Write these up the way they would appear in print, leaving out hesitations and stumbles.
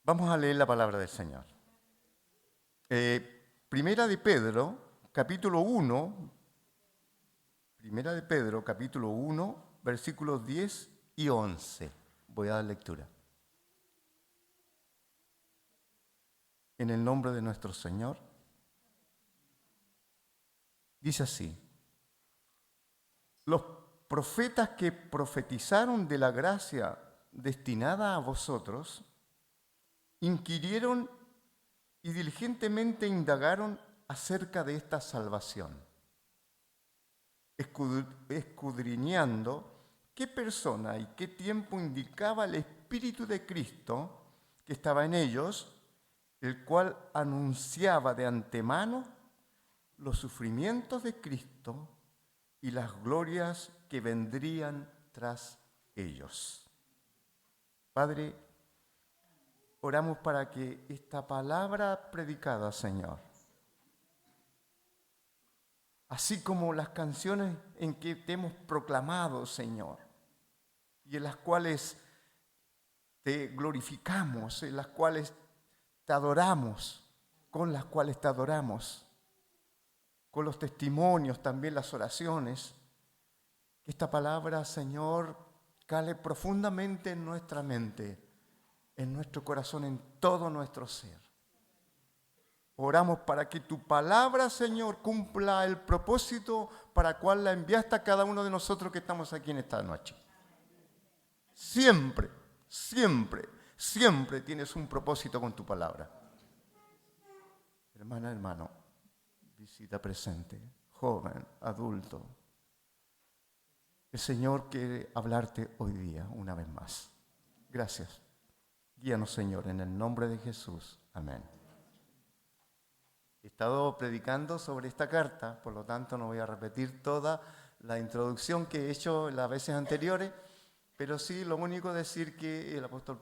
Vamos a leer la palabra del Señor. Primera de Pedro, capítulo 1, Primera de Pedro, capítulo 1, versículos 10 y 11. Voy a dar lectura. En el nombre de nuestro Señor, dice así: los profetas que profetizaron de la gracia destinada a vosotros, inquirieron y diligentemente indagaron acerca de esta salvación, escudriñando qué persona y qué tiempo indicaba el Espíritu de Cristo que estaba en ellos, el cual anunciaba de antemano los sufrimientos de Cristo y las glorias que vendrían tras ellos. Padre, oramos para que esta palabra predicada, Señor, así como las canciones en que te hemos proclamado, Señor, y en las cuales te glorificamos, en las cuales te adoramos, con las cuales te adoramos, con los testimonios, también las oraciones, que esta palabra, Señor, cale profundamente en nuestra mente, en nuestro corazón, en todo nuestro ser. Oramos para que tu palabra, Señor, cumpla el propósito para el cual la enviaste a cada uno de nosotros que estamos aquí en esta noche. Siempre, siempre, siempre tienes un propósito con tu palabra. Hermana, hermano, visita presente, joven, adulto. El Señor quiere hablarte hoy día una vez más. Gracias. Guíanos, Señor, en el nombre de Jesús. Amén. He estado predicando sobre esta carta, por lo tanto no voy a repetir toda la introducción que he hecho las veces anteriores, pero sí lo único decir que el apóstol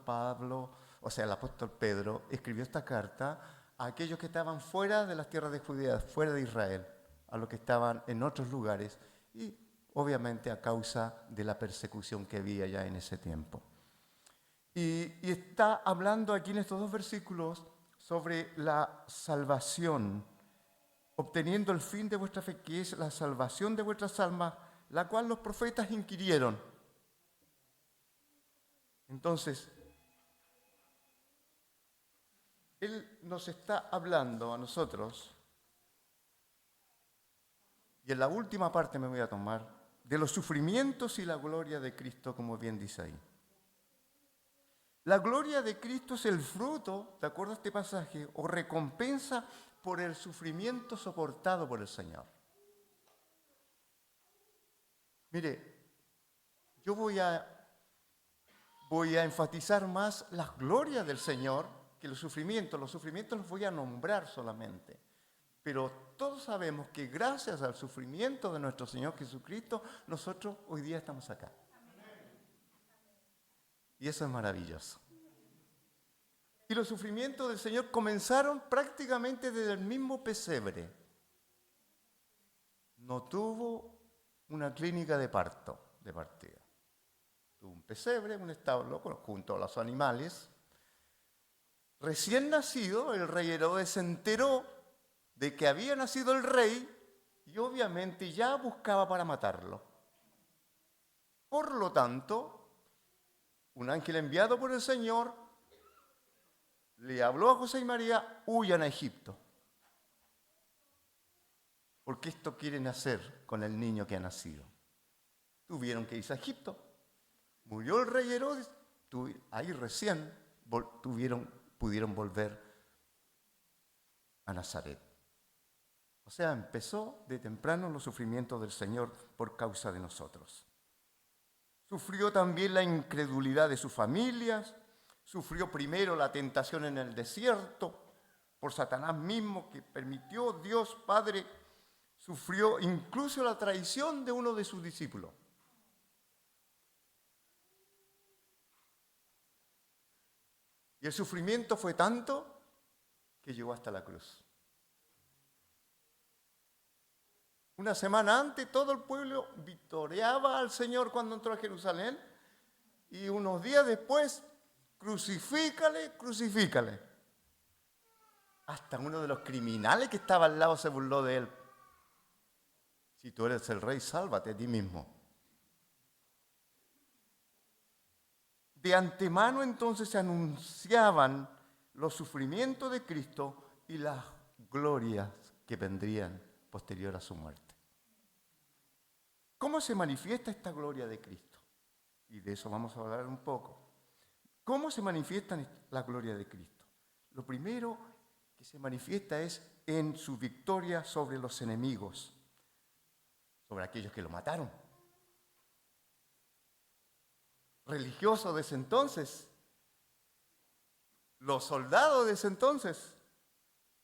el apóstol Pedro escribió esta carta a aquellos que estaban fuera de las tierras de Judea, fuera de Israel, a los que estaban en otros lugares y obviamente a causa de la persecución que había ya en ese tiempo. Y está hablando aquí en estos dos versículos sobre la salvación, obteniendo el fin de vuestra fe, que es la salvación de vuestras almas, la cual los profetas inquirieron. Entonces, Él nos está hablando a nosotros, y en la última parte me voy a tomar, de los sufrimientos y la gloria de Cristo, como bien dice ahí. La gloria de Cristo es el fruto, de acuerdo a este pasaje, o recompensa por el sufrimiento soportado por el Señor. Mire, yo voy a enfatizar más las glorias del Señor que los sufrimientos. Los sufrimientos los voy a nombrar solamente. Pero todos sabemos que gracias al sufrimiento de nuestro Señor Jesucristo, nosotros hoy día estamos acá. Y eso es maravilloso. Y los sufrimientos del Señor comenzaron prácticamente desde el mismo pesebre. No tuvo una clínica de parto, de partida. Tuvo un pesebre, un establo junto a los animales. Recién nacido, el rey Herodes se enteró de que había nacido el rey y obviamente ya buscaba para matarlo. Por lo tanto, un ángel enviado por el Señor le habló a José y María: huyan a Egipto, porque esto quieren hacer con el niño que ha nacido. Tuvieron que irse a Egipto. Murió el rey Herodes, ahí recién pudieron volver a Nazaret. O sea, empezó de temprano los sufrimientos del Señor por causa de nosotros. Sufrió también la incredulidad de sus familias, sufrió primero la tentación en el desierto por Satanás mismo, que permitió Dios Padre, sufrió incluso la traición de uno de sus discípulos. Y el sufrimiento fue tanto que llegó hasta la cruz. Una semana antes todo el pueblo victoriaba al Señor cuando entró a Jerusalén, y unos días después crucifícale, crucifícale. Hasta uno de los criminales que estaba al lado se burló de él. Si tú eres el rey, sálvate a ti mismo. De antemano entonces se anunciaban los sufrimientos de Cristo y las glorias que vendrían posterior a su muerte. ¿Cómo se manifiesta esta gloria de Cristo? Y de eso vamos a hablar un poco. ¿Cómo se manifiesta la gloria de Cristo? Lo primero que se manifiesta es en su victoria sobre los enemigos, sobre aquellos que lo mataron. Religiosos de ese entonces, los soldados de ese entonces,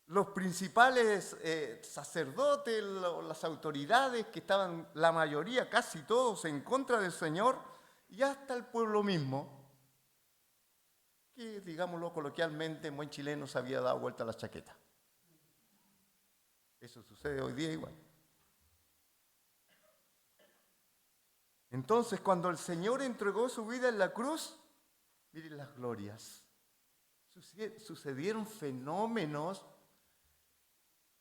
los principales sacerdotes, las autoridades que estaban, la mayoría, casi todos, en contra del Señor, y hasta el pueblo mismo, que, digámoslo coloquialmente, en buen chileno, se había dado vuelta a la chaqueta. Eso sucede hoy día igual. Entonces, cuando el Señor entregó su vida en la cruz, miren las glorias. Sucedieron fenómenos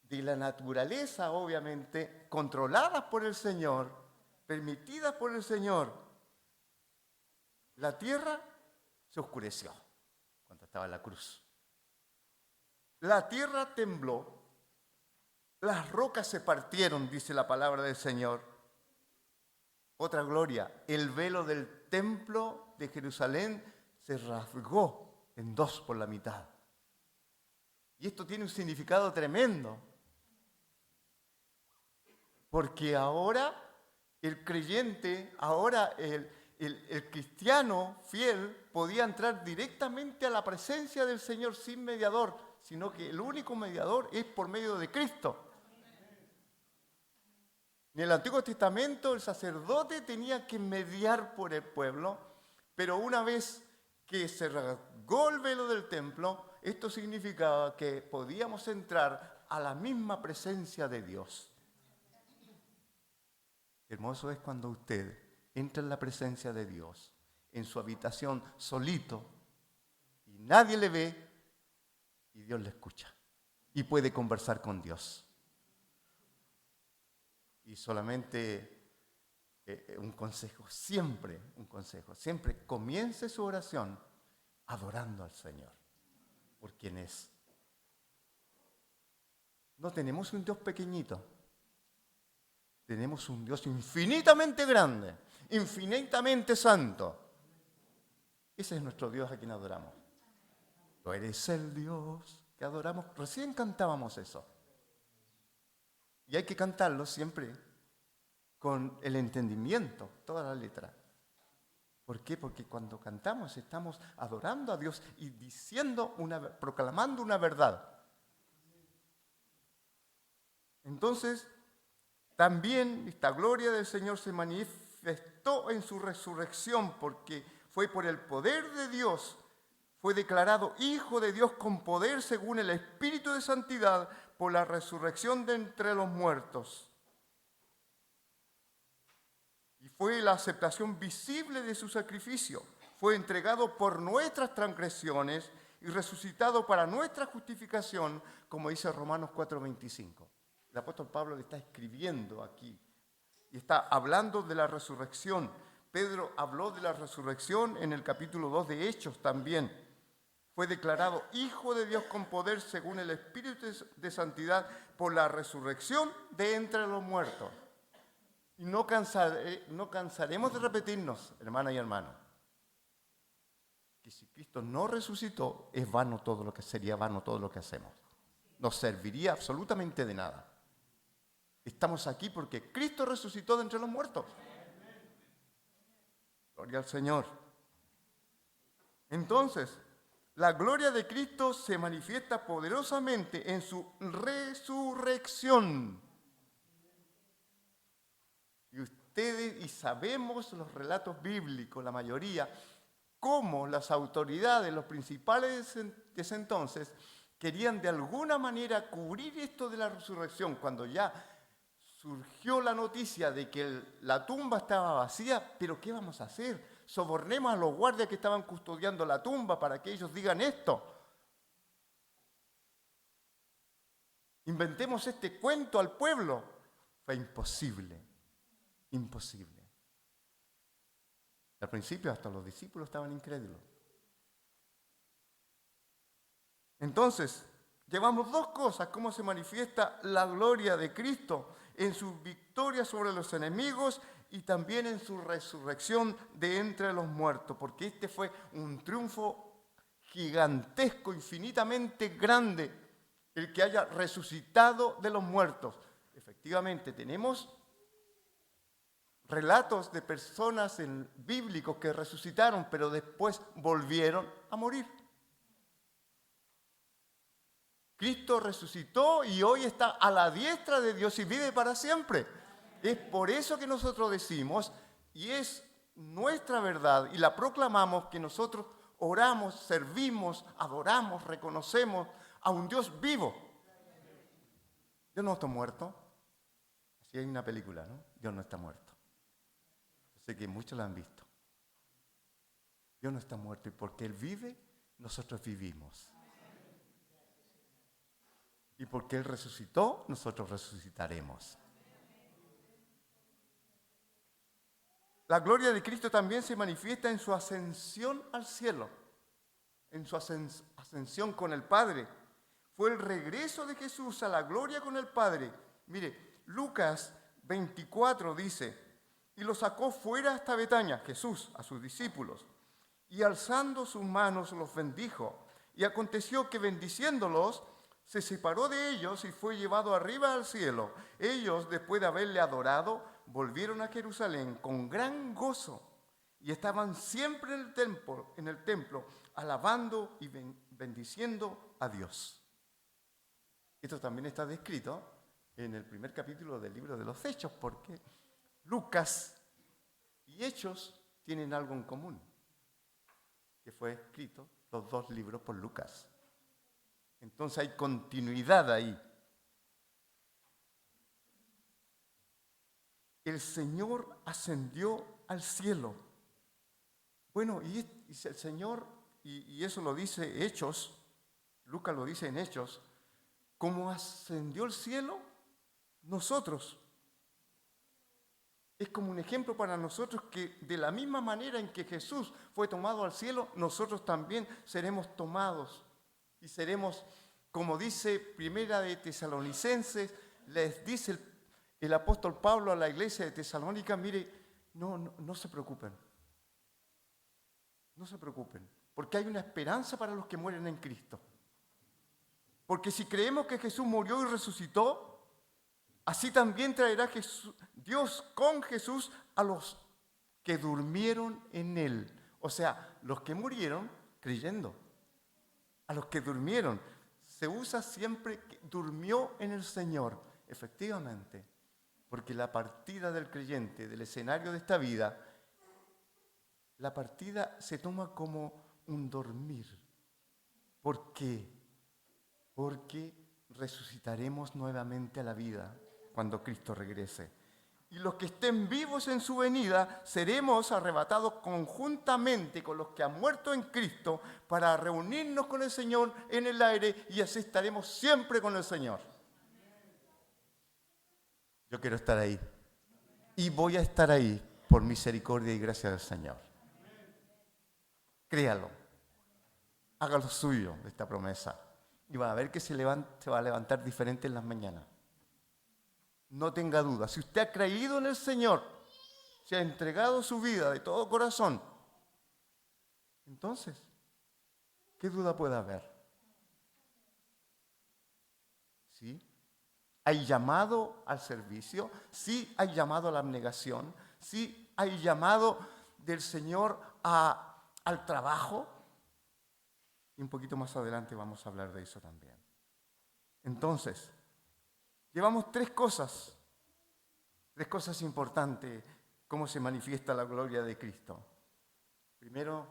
de la naturaleza, obviamente, controladas por el Señor, permitidas por el Señor. La tierra se oscureció cuando estaba en la cruz. La tierra tembló, las rocas se partieron, dice la palabra del Señor. Otra gloria, el velo del templo de Jerusalén se rasgó en dos por la mitad. Y esto tiene un significado tremendo. Porque ahora el creyente, ahora el cristiano fiel podía entrar directamente a la presencia del Señor sin mediador, sino que el único mediador es por medio de Cristo. En el Antiguo Testamento el sacerdote tenía que mediar por el pueblo, pero una vez que se rasgó el velo del templo, esto significaba que podíamos entrar a la misma presencia de Dios. Hermoso es cuando usted entra en la presencia de Dios, en su habitación solito, y nadie le ve, y Dios le escucha, y puede conversar con Dios. Y solamente un consejo, siempre comience su oración adorando al Señor, por quien es. No tenemos un Dios pequeñito, tenemos un Dios infinitamente grande, infinitamente santo. Ese es nuestro Dios a quien adoramos. Tú eres el Dios que adoramos. Recién cantábamos eso. Y hay que cantarlo siempre con el entendimiento, toda la letra. ¿Por qué? Porque cuando cantamos estamos adorando a Dios y proclamando una verdad. Entonces, también esta gloria del Señor se manifestó en su resurrección, porque fue por el poder de Dios, fue declarado Hijo de Dios con poder según el Espíritu de Santidad, por la resurrección de entre los muertos. Y fue la aceptación visible de su sacrificio. Fue entregado por nuestras transgresiones y resucitado para nuestra justificación, como dice Romanos 4:25. El apóstol Pablo le está escribiendo aquí y está hablando de la resurrección. Pedro habló de la resurrección en el capítulo 2 de Hechos también. Fue declarado Hijo de Dios con poder según el Espíritu de Santidad por la resurrección de entre los muertos. Y no cansaremos de repetirnos, hermanas y hermanos, que si Cristo no resucitó, sería vano todo lo que hacemos. No serviría absolutamente de nada. Estamos aquí porque Cristo resucitó de entre los muertos. Gloria al Señor. Entonces, la gloria de Cristo se manifiesta poderosamente en su resurrección. Y sabemos los relatos bíblicos, la mayoría, cómo las autoridades, los principales de ese entonces, querían de alguna manera cubrir esto de la resurrección. Cuando ya surgió la noticia de que la tumba estaba vacía, pero ¿qué vamos a hacer? sobornemos a los guardias que estaban custodiando la tumba para que ellos digan esto. Inventemos este cuento al pueblo. Fue imposible, imposible. Al principio hasta los discípulos estaban incrédulos. Entonces, llevamos dos cosas: cómo se manifiesta la gloria de Cristo en su victoria sobre los enemigos y también en su resurrección de entre los muertos, porque este fue un triunfo gigantesco, infinitamente grande, el que haya resucitado de los muertos. Efectivamente, tenemos relatos de personas bíblicos que resucitaron, pero después volvieron a morir. Cristo resucitó y hoy está a la diestra de Dios y vive para siempre. Es por eso que nosotros decimos, y es nuestra verdad, y la proclamamos, que nosotros oramos, servimos, adoramos, reconocemos a un Dios vivo. Dios no está muerto. Así hay una película, ¿no? Dios no está muerto. Yo sé que muchos la han visto. Dios no está muerto, y porque Él vive, nosotros vivimos. Y porque Él resucitó, nosotros resucitaremos. La gloria de Cristo también se manifiesta en su ascensión al cielo, en su ascensión con el Padre. Fue el regreso de Jesús a la gloria con el Padre. Mire, Lucas 24 dice: y lo sacó fuera hasta Betania, Jesús, a sus discípulos, y alzando sus manos los bendijo. Y aconteció que bendiciéndolos, se separó de ellos y fue llevado arriba al cielo. Ellos, después de haberle adorado, volvieron a Jerusalén con gran gozo y estaban siempre en el templo alabando y bendiciendo a Dios. Esto también está descrito en el primer capítulo del libro de los Hechos, porque Lucas y Hechos tienen algo en común, que fue escrito los dos libros por Lucas. Entonces hay continuidad ahí. El Señor ascendió al cielo. Bueno, y el Señor, y eso lo dice Hechos, Lucas lo dice en Hechos, como ascendió al cielo, nosotros. Es como un ejemplo para nosotros que de la misma manera en que Jesús fue tomado al cielo, nosotros también seremos tomados. Y seremos, como dice Primera de Tesalonicenses, les dice el apóstol Pablo a la iglesia de Tesalónica: mire, no se preocupen. No se preocupen, porque hay una esperanza para los que mueren en Cristo. Porque si creemos que Jesús murió y resucitó, así también traerá Dios con Jesús a los que durmieron en Él. O sea, los que murieron creyendo. A los que durmieron. Se usa siempre que durmió en el Señor. Efectivamente, porque la partida del creyente del escenario de esta vida, la partida se toma como un dormir. ¿Por qué? Porque resucitaremos nuevamente a la vida cuando Cristo regrese. Y los que estén vivos en su venida, seremos arrebatados conjuntamente con los que han muerto en Cristo para reunirnos con el Señor en el aire, y así estaremos siempre con el Señor. Yo quiero estar ahí. Y voy a estar ahí por misericordia y gracia del Señor. Créalo. Haga lo suyo de esta promesa. Y va a ver que se va a levantar diferente en las mañanas. No tenga duda. Si usted ha creído en el Señor, se ha entregado su vida de todo corazón, entonces, ¿qué duda puede haber? ¿Sí? ¿Hay llamado al servicio? ¿Sí hay llamado a la abnegación? ¿Sí hay llamado del Señor al trabajo? Y un poquito más adelante vamos a hablar de eso también. Entonces, llevamos tres cosas importantes, cómo se manifiesta la gloria de Cristo. Primero,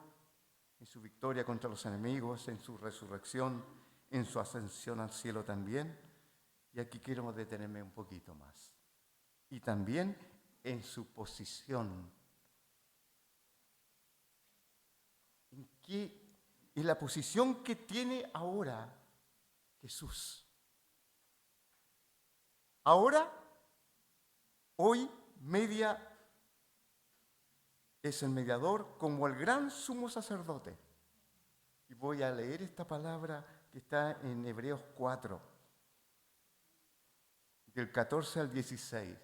en su victoria contra los enemigos, en su resurrección, en su ascensión al cielo también. Y aquí quiero detenerme un poquito más. Y también en su posición y la posición que tiene ahora Jesús. Ahora, hoy, es el mediador como el gran sumo sacerdote. Y voy a leer esta palabra que está en Hebreos 4, del 14 al 16,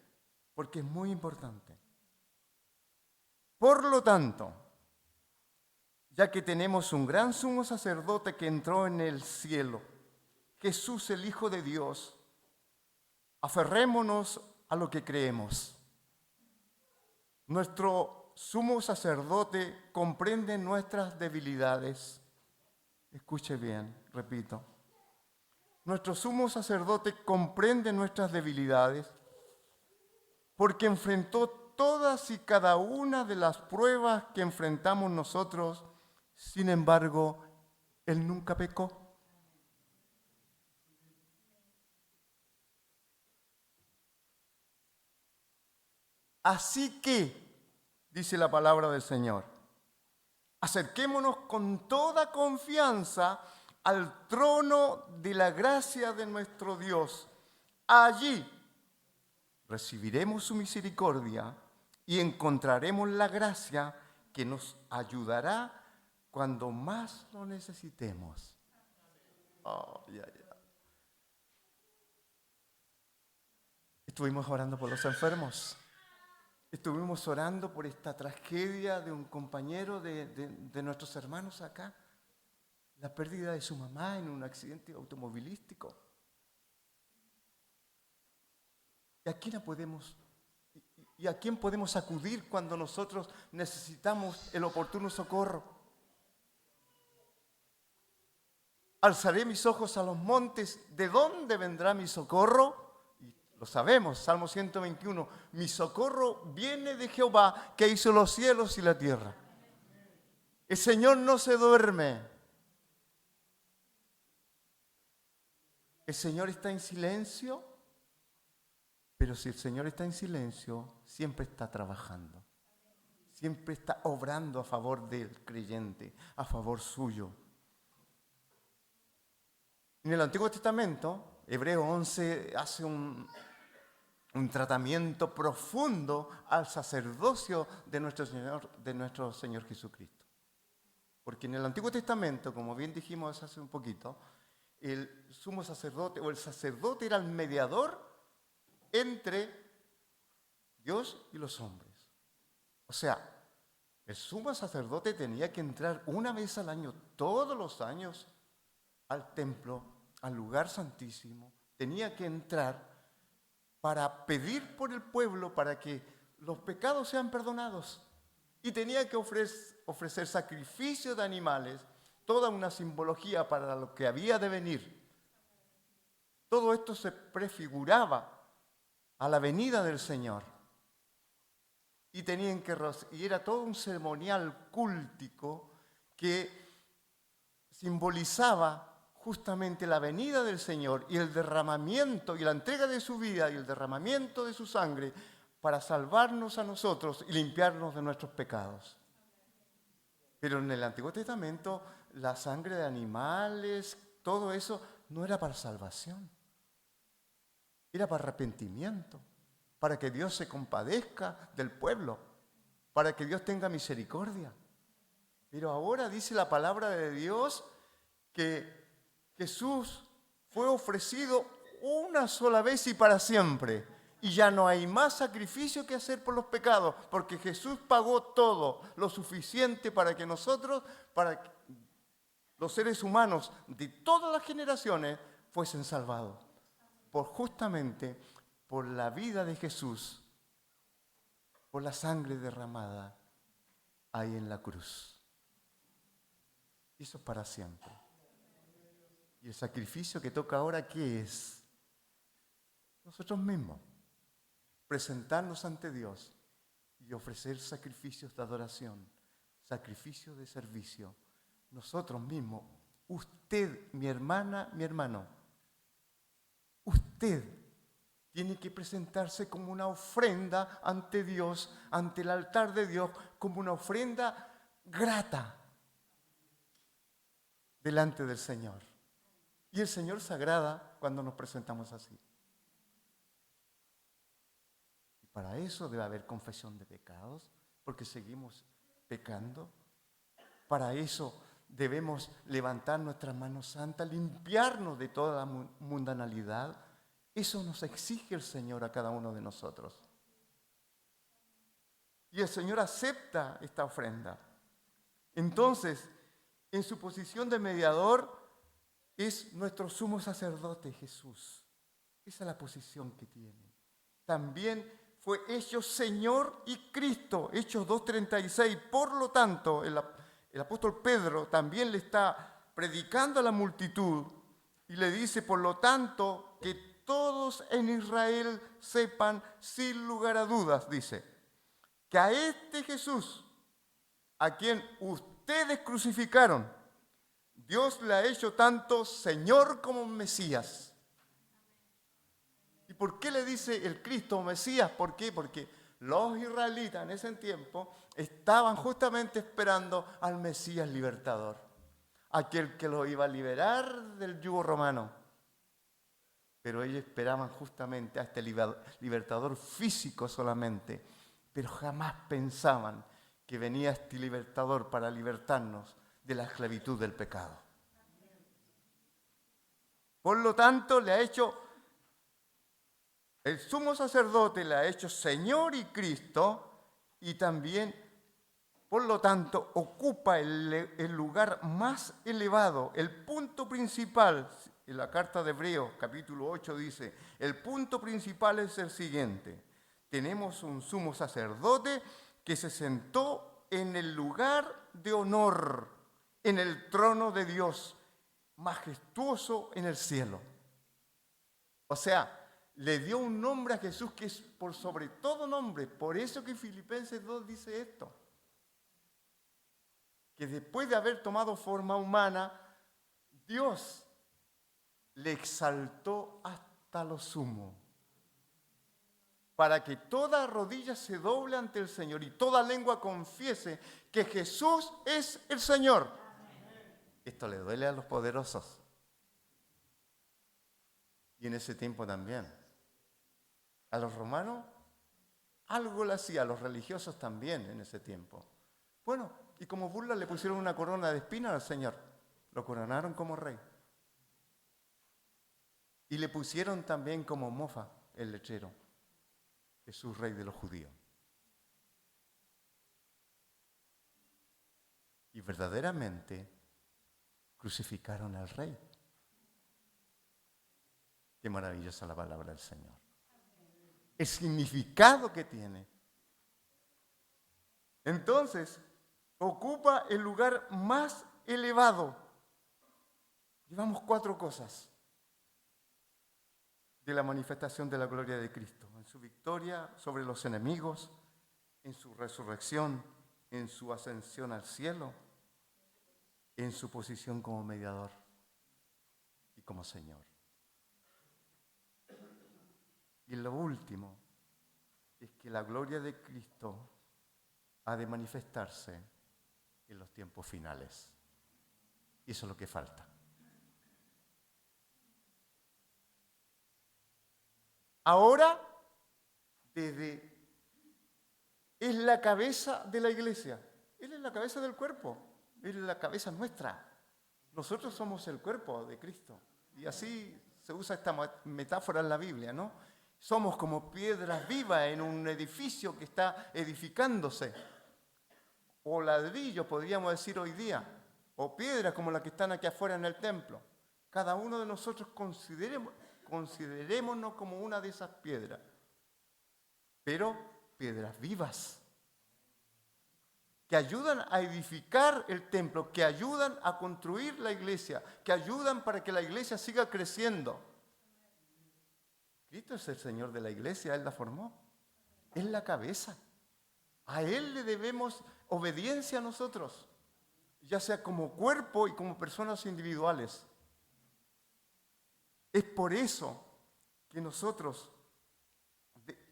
porque es muy importante. Por lo tanto, ya que tenemos un gran sumo sacerdote que entró en el cielo, Jesús el Hijo de Dios, aferrémonos a lo que creemos. Nuestro sumo sacerdote comprende nuestras debilidades. Escuche bien, repito. Nuestro sumo sacerdote comprende nuestras debilidades porque enfrentó todas y cada una de las pruebas que enfrentamos nosotros. Sin embargo, Él nunca pecó. Así que, dice la palabra del Señor, acerquémonos con toda confianza al trono de la gracia de nuestro Dios. Allí recibiremos su misericordia y encontraremos la gracia que nos ayudará cuando más lo necesitemos. Oh, yeah. Estuvimos orando por los enfermos. Estuvimos orando por esta tragedia de un compañero de nuestros hermanos acá. La pérdida de su mamá en un accidente automovilístico. ¿Y a quién podemos acudir cuando nosotros necesitamos el oportuno socorro? Alzaré mis ojos a los montes, ¿de dónde vendrá mi socorro? Y lo sabemos, Salmo 121, mi socorro viene de Jehová, que hizo los cielos y la tierra. El Señor no se duerme. El Señor está en silencio, pero si el Señor está en silencio, siempre está trabajando. Siempre está obrando a favor del creyente, a favor suyo. En el Antiguo Testamento, Hebreos 11 hace un tratamiento profundo al sacerdocio de nuestro Señor Jesucristo. Porque en el Antiguo Testamento, como bien dijimos hace un poquito, el sumo sacerdote o el sacerdote era el mediador entre Dios y los hombres. O sea, el sumo sacerdote tenía que entrar una vez al año, todos los años, al templo, al lugar santísimo. Tenía que entrar para pedir por el pueblo para que los pecados sean perdonados. Y tenía que ofrecer sacrificios de animales, toda una simbología para lo que había de venir. Todo esto se prefiguraba a la venida del Señor. Y era todo un ceremonial cúltico que simbolizaba justamente la venida del Señor y el derramamiento y la entrega de su vida y el derramamiento de su sangre para salvarnos a nosotros y limpiarnos de nuestros pecados. Pero en el Antiguo Testamento la sangre de animales, todo eso no era para salvación. Era para arrepentimiento, para que Dios se compadezca del pueblo, para que Dios tenga misericordia. Pero ahora dice la palabra de Dios que Jesús fue ofrecido una sola vez y para siempre. Y ya no hay más sacrificio que hacer por los pecados, porque Jesús pagó todo, lo suficiente para que nosotros, para que los seres humanos de todas las generaciones, fuesen salvados. Justamente por la vida de Jesús, por la sangre derramada ahí en la cruz. Y eso es para siempre. Y el sacrificio que toca ahora, ¿qué es? Nosotros mismos. Presentarnos ante Dios y ofrecer sacrificios de adoración, sacrificios de servicio. Nosotros mismos, usted, mi hermana, mi hermano, usted tiene que presentarse como una ofrenda ante Dios, ante el altar de Dios, como una ofrenda grata. delante del Señor. Y el Señor se agrada cuando nos presentamos así. Y para eso debe haber confesión de pecados, porque seguimos pecando. Para eso debemos levantar nuestras manos santas, limpiarnos de toda la mundanalidad. Eso nos exige el Señor a cada uno de nosotros. Y el Señor acepta esta ofrenda. Entonces, en su posición de mediador, es nuestro sumo sacerdote Jesús. Esa es la posición que tiene. También fue hecho Señor y Cristo, Hechos 2:36. Por lo tanto, el apóstol Pedro también le está predicando a la multitud y le dice, por lo tanto, que todos en Israel sepan sin lugar a dudas, dice, que a este Jesús, a quien ustedes crucificaron, Dios le ha hecho tanto Señor como Mesías. ¿Y por qué le dice el Cristo Mesías? ¿Por qué? Porque los israelitas en ese tiempo estaban justamente esperando al Mesías libertador, aquel que lo iba a liberar del yugo romano. Pero ellos esperaban justamente a este libertador físico solamente, pero jamás pensaban que venía este libertador para libertarnos de la esclavitud del pecado. Por lo tanto, el sumo sacerdote le ha hecho Señor y Cristo, y también, por lo tanto, ocupa el lugar más elevado, el punto principal. En la carta de Hebreos, capítulo 8, dice, el punto principal es el siguiente. Tenemos un sumo sacerdote que se sentó en el lugar de honor, en el trono de Dios, majestuoso en el cielo. O sea, le dio un nombre a Jesús que es por sobre todo nombre. Por eso que Filipenses 2 dice esto. Que después de haber tomado forma humana, Dios le exaltó hasta lo sumo, para que toda rodilla se doble ante el Señor y toda lengua confiese que Jesús es el Señor. Esto le duele a los poderosos. Y en ese tiempo también. A los romanos algo le hacía, a los religiosos también en ese tiempo. Bueno, y como burla le pusieron una corona de espinas al Señor. Lo coronaron como rey. Y le pusieron también como mofa el letrero. Jesús, rey de los judíos. Y verdaderamente crucificaron al rey. Qué maravillosa la palabra del Señor. El significado que tiene. Entonces, ocupa el lugar más elevado. Llevamos 4 cosas de la manifestación de la gloria de Cristo. En su victoria sobre los enemigos, en su resurrección, en su ascensión al cielo, en su posición como mediador y como Señor. Y lo último es que la gloria de Cristo ha de manifestarse en los tiempos finales. Y eso es lo que falta. Ahora, es la cabeza de la iglesia. Él es la cabeza del cuerpo. Él es la cabeza nuestra. Nosotros somos el cuerpo de Cristo. Y así se usa esta metáfora en la Biblia, ¿no? Somos como piedras vivas en un edificio que está edificándose. O ladrillos, podríamos decir hoy día. O piedras como las que están aquí afuera en el templo. Cada uno de nosotros considerémonos como una de esas piedras. Pero piedras vivas. Que ayudan a edificar el templo, que ayudan a construir la iglesia, que ayudan para que la iglesia siga creciendo. Cristo es el Señor de la iglesia, Él la formó. Es la cabeza. A Él le debemos obediencia a nosotros, ya sea como cuerpo y como personas individuales. Es por eso que nosotros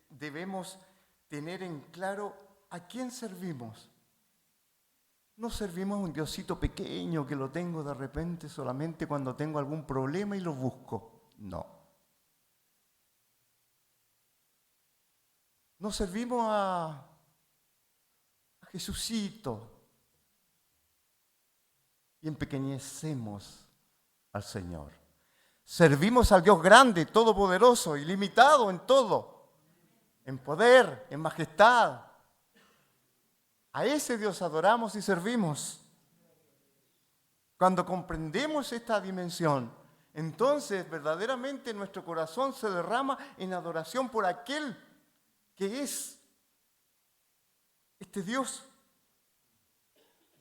debemos tener en claro a quién servimos. No servimos a un Diosito pequeño que lo tengo de repente solamente cuando tengo algún problema y lo busco. No. No servimos a Jesucito y empequeñecemos al Señor. Servimos al Dios grande, todopoderoso, ilimitado en todo, en poder, en majestad. A ese Dios adoramos y servimos. Cuando comprendemos esta dimensión, entonces verdaderamente nuestro corazón se derrama en adoración por aquel que es este Dios.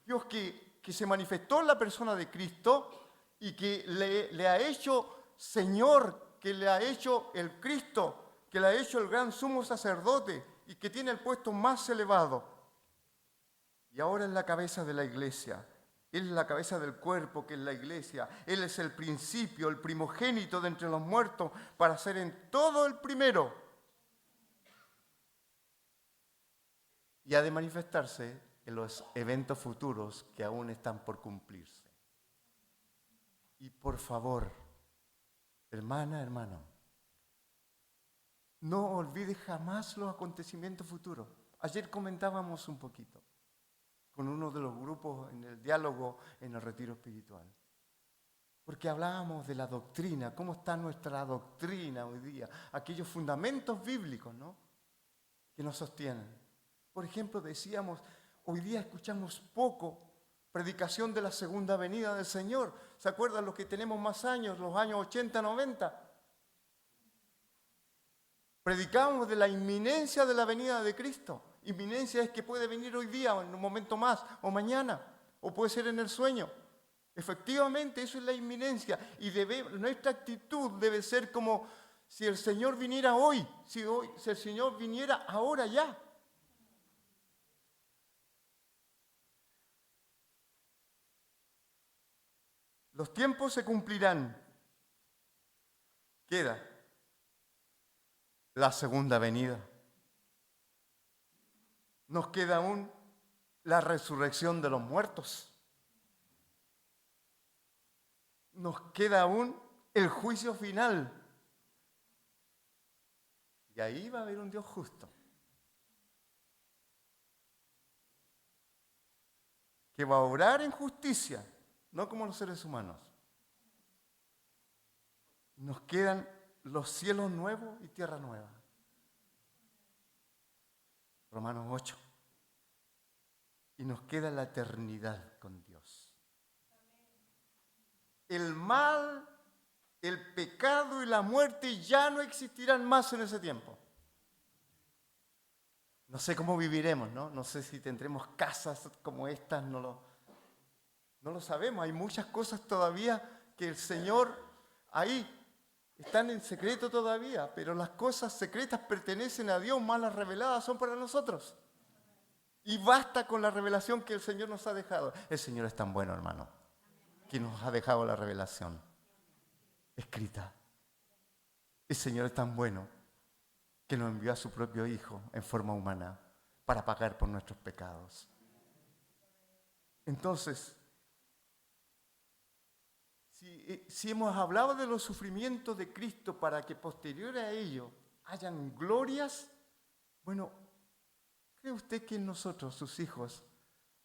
Dios que se manifestó en la persona de Cristo y que le ha hecho Señor, que le ha hecho el Cristo, que le ha hecho el gran sumo sacerdote y que tiene el puesto más elevado. Y ahora es la cabeza de la iglesia. Él es la cabeza del cuerpo que es la iglesia. Él es el principio, el primogénito de entre los muertos para ser en todo el primero. Y ha de manifestarse en los eventos futuros que aún están por cumplirse. Y por favor, hermana, hermano, no olvide jamás los acontecimientos futuros. Ayer comentábamos un poquito con uno de los grupos en el diálogo en el retiro espiritual. Porque hablábamos de la doctrina, cómo está nuestra doctrina hoy día, aquellos fundamentos bíblicos, ¿no?, que nos sostienen. Por ejemplo, decíamos, hoy día escuchamos poco predicación de la segunda venida del Señor. ¿Se acuerdan los que tenemos más años, los años 80, 90? Predicábamos de la inminencia de la venida de Cristo. Inminencia es que puede venir hoy día, o en un momento más, o mañana, o puede ser en el sueño. Efectivamente, eso es la inminencia. Y nuestra actitud debe ser como si el Señor viniera hoy, si el Señor viniera ahora ya. Los tiempos se cumplirán. Queda la segunda venida. Nos queda aún la resurrección de los muertos. Nos queda aún el juicio final. Y ahí va a haber un Dios justo, que va a obrar en justicia, no como los seres humanos. Nos quedan los cielos nuevos y tierra nueva. Romanos 8. Y nos queda la eternidad con Dios. El mal, el pecado y la muerte ya no existirán más en ese tiempo. No sé cómo viviremos, ¿no? No sé si tendremos casas como estas, no lo sabemos. Hay muchas cosas todavía que el Señor ahí están en secreto todavía, pero las cosas secretas pertenecen a Dios, más las reveladas son para nosotros. Y basta con la revelación que el Señor nos ha dejado. El Señor es tan bueno, hermano, que nos ha dejado la revelación escrita. El Señor es tan bueno que nos envió a su propio Hijo en forma humana para pagar por nuestros pecados. Entonces, si hemos hablado de los sufrimientos de Cristo para que posterior a ello hayan glorias, bueno, ¿cree usted que en nosotros, sus hijos,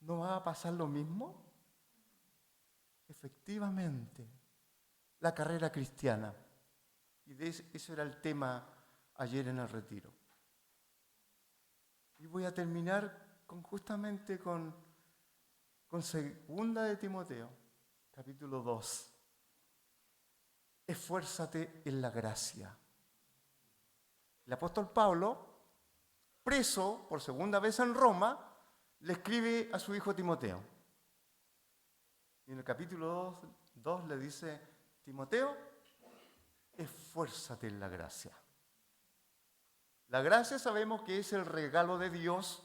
no va a pasar lo mismo? Efectivamente, la carrera cristiana. Y eso era el tema ayer en el retiro. Y voy a terminar justamente con segunda de Timoteo, capítulo 2. Esfuérzate en la gracia. El apóstol Pablo, preso por segunda vez en Roma, le escribe a su hijo Timoteo. Y en el capítulo 2 le dice, Timoteo, esfuérzate en la gracia. La gracia sabemos que es el regalo de Dios,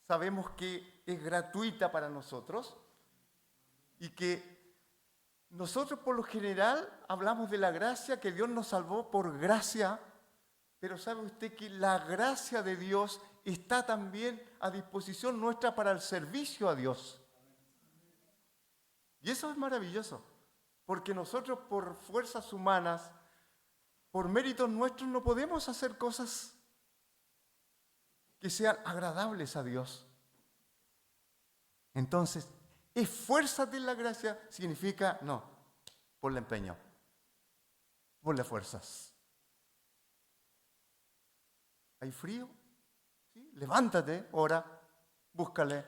sabemos que es gratuita para nosotros y que nosotros por lo general hablamos de la gracia, que Dios nos salvó por gracia, pero ¿sabe usted que la gracia de Dios está también a disposición nuestra para el servicio a Dios? Y eso es maravilloso, porque nosotros por fuerzas humanas, por méritos nuestros, no podemos hacer cosas que sean agradables a Dios. Entonces, esfuérzate en la gracia significa, no, ponle empeño, ponle fuerzas. ¿Hay frío? ¿Sí? Levántate, ora, búscale.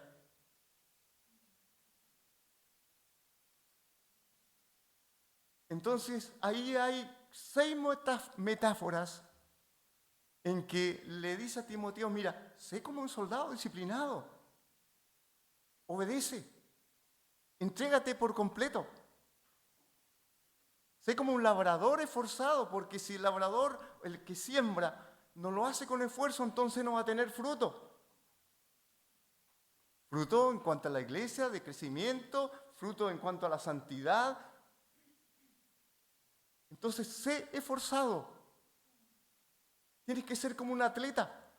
Entonces, ahí hay 6 metáforas en que le dice a Timoteo, mira, sé como un soldado disciplinado, obedece, entrégate por completo. Sé como un labrador esforzado, porque si el labrador, el que siembra, no lo hace con esfuerzo, entonces no va a tener fruto. Fruto en cuanto a la iglesia, de crecimiento, fruto en cuanto a la santidad. Entonces, sé esforzado. Tienes que ser como un atleta.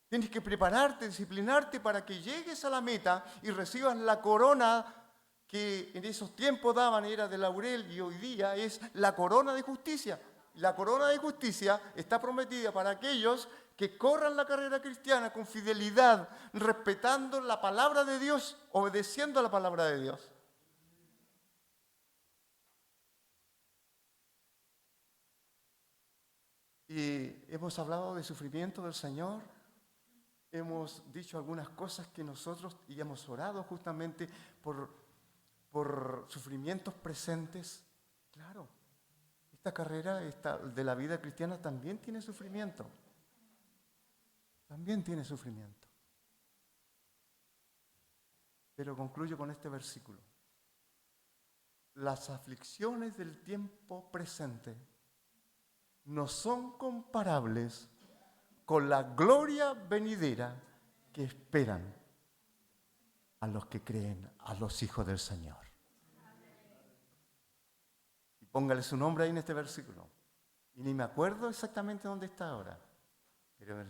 Tienes que prepararte, disciplinarte para que llegues a la meta y recibas la corona que en esos tiempos daban, era de laurel, y hoy día es la corona de justicia. La corona de justicia está prometida para aquellos que corran la carrera cristiana con fidelidad, respetando la palabra de Dios, obedeciendo a la palabra de Dios. Y hemos hablado de sufrimiento del Señor, hemos dicho algunas cosas que nosotros, y hemos orado justamente por sufrimientos presentes. Claro, esta carrera de la vida cristiana también tiene sufrimiento. También tiene sufrimiento. Pero concluyo con este versículo. Las aflicciones del tiempo presente no son comparables con la gloria venidera que esperan a los que creen, a los hijos del Señor. Y póngale su nombre ahí en este versículo. Y ni me acuerdo exactamente dónde está ahora, pero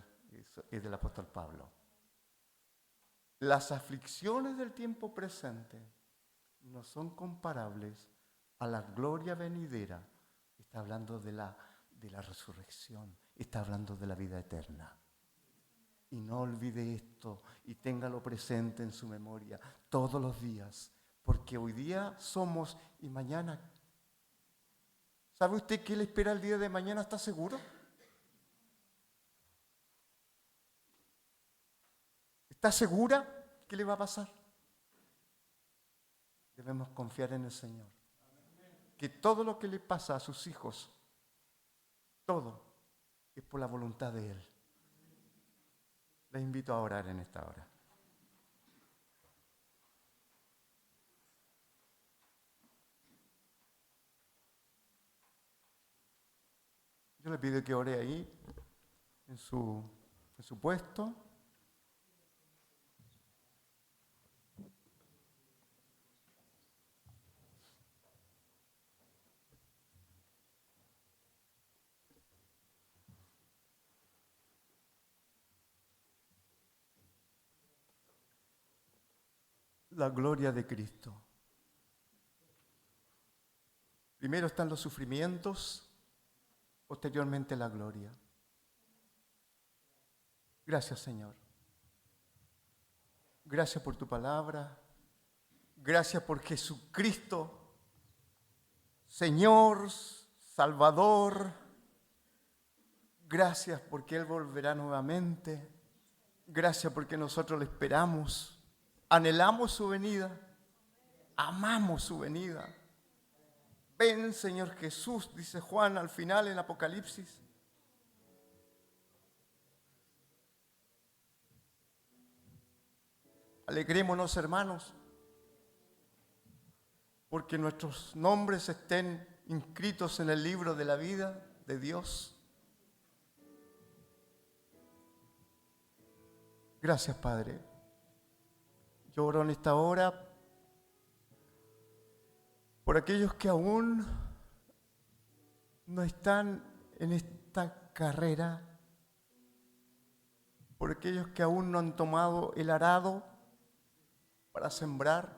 es del apóstol Pablo. Las aflicciones del tiempo presente no son comparables a la gloria venidera. Está hablando de la resurrección, está hablando de la vida eterna. Y no olvide esto y téngalo presente en su memoria todos los días, porque hoy día somos y mañana. ¿Sabe usted qué le espera el día de mañana? ¿Está seguro? ¿Está segura que le va a pasar? Debemos confiar en el Señor. Que todo lo que le pasa a sus hijos, todo es por la voluntad de Él. Les invito a orar en esta hora. Yo le pido que ore ahí, en su puesto. La gloria de Cristo. Primero están los sufrimientos, posteriormente la gloria. Gracias, Señor. Gracias por tu palabra. Gracias por Jesucristo, Señor, Salvador. Gracias porque Él volverá nuevamente. Gracias porque nosotros le esperamos. Anhelamos su venida. Amamos su venida. Ven, Señor Jesús, dice Juan al final en Apocalipsis. Alegrémonos, hermanos, porque nuestros nombres estén inscritos en el libro de la vida de Dios. Gracias, Padre. Yo oro en esta hora por aquellos que aún no están en esta carrera, por aquellos que aún no han tomado el arado para sembrar,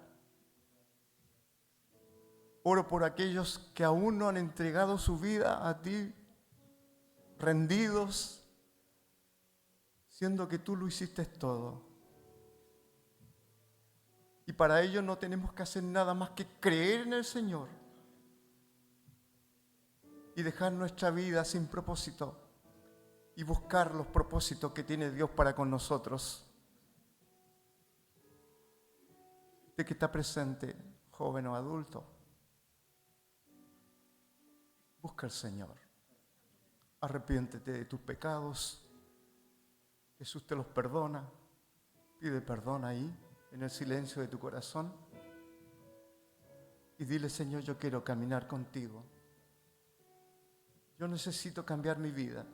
Oro por aquellos que aún no han entregado su vida a ti, rendidos, siendo que tú lo hiciste todo. Y para ello no tenemos que hacer nada más que creer en el Señor y dejar nuestra vida sin propósito y buscar los propósitos que tiene Dios para con nosotros. Usted que está presente, joven o adulto, busca al Señor. Arrepiéntete de tus pecados. Jesús te los perdona. Pide perdón ahí, en el silencio de tu corazón. Y dile, Señor, yo quiero caminar contigo. Yo necesito cambiar mi vida.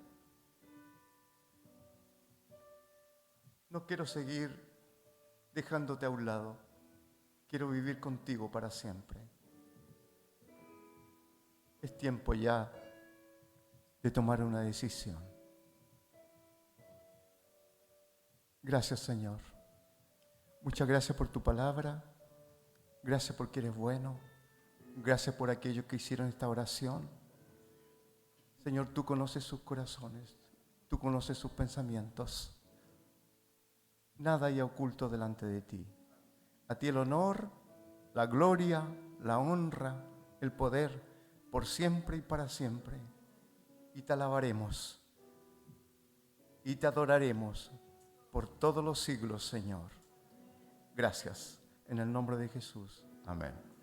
No quiero seguir dejándote a un lado. Quiero vivir contigo para siempre. Es tiempo ya de tomar una decisión. Gracias, Señor. Muchas gracias por tu palabra. Gracias porque eres bueno. Gracias por aquellos que hicieron esta oración. Señor, tú conoces sus corazones. Tú conoces sus pensamientos. Nada hay oculto delante de ti. A ti el honor, la gloria, la honra, el poder, por siempre y para siempre. Y te alabaremos y te adoraremos por todos los siglos, Señor. Gracias. En el nombre de Jesús. Amén.